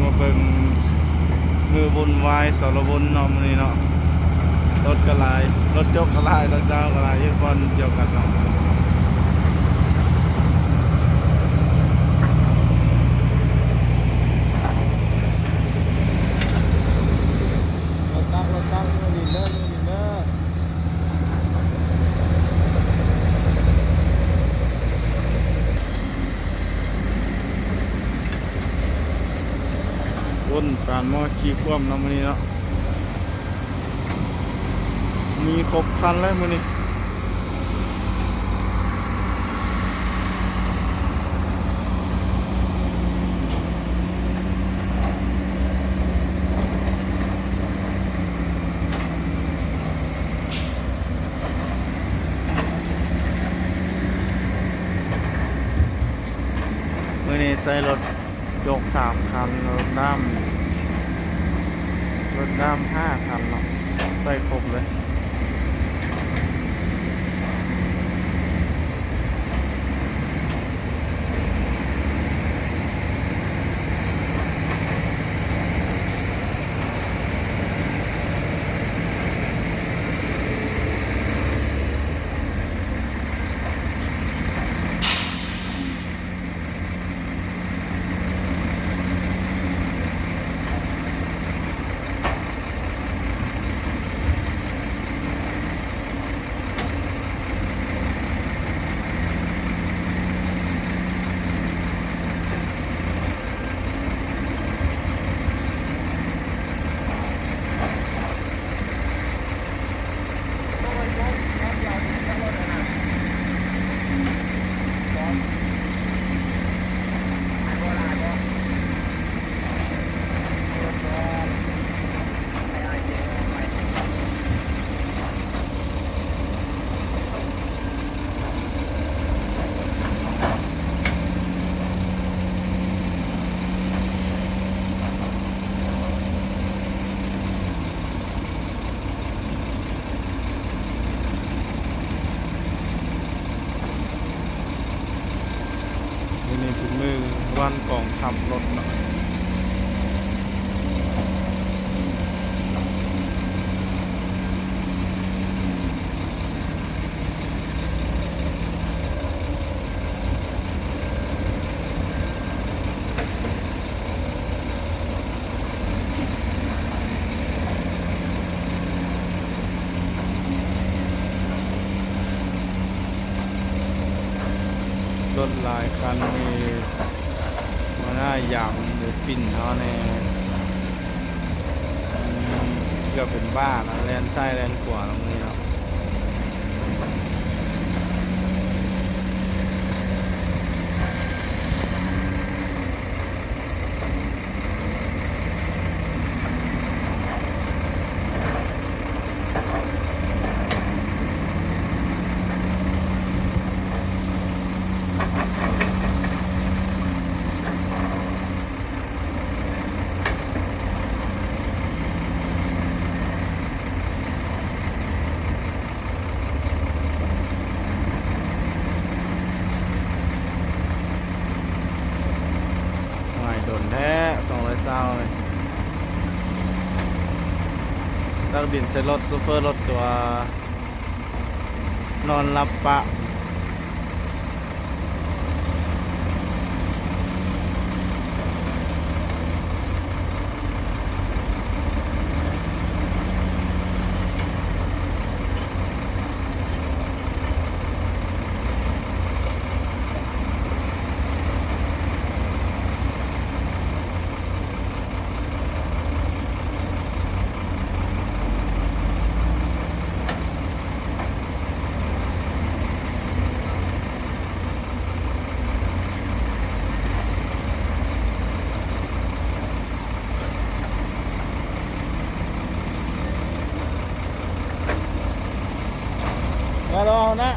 มาเบิ่งมือบุญวายสารบุญเนาะมื้อนี้เนาะรถกระลายรถยกกระลายรถดาวกระลายยึดบอลเกี่ยวกันเนาะรถตั้งมือดินเด้อมือดินเด้อวนการมอขี่คว่ำเนาะมื้อนี้เนาะมีครบคันเลยมื้อนี้ใส่รถยก3 คันรถด้าม5 คันเนาะใส่ครบเลยนี่ถึงมือวันกองทัพรถเนาะรถหลายคันมีมาหน้ายามหรือปิ่นเขาเนี่ยเกือบเป็นบ้านะแลนไส้แลนกว่าตรงนี้เนาะโดนแท้220เลยตักดินใส่รถซูเฟอร์รถตัวนอนรับปะมาลองนะ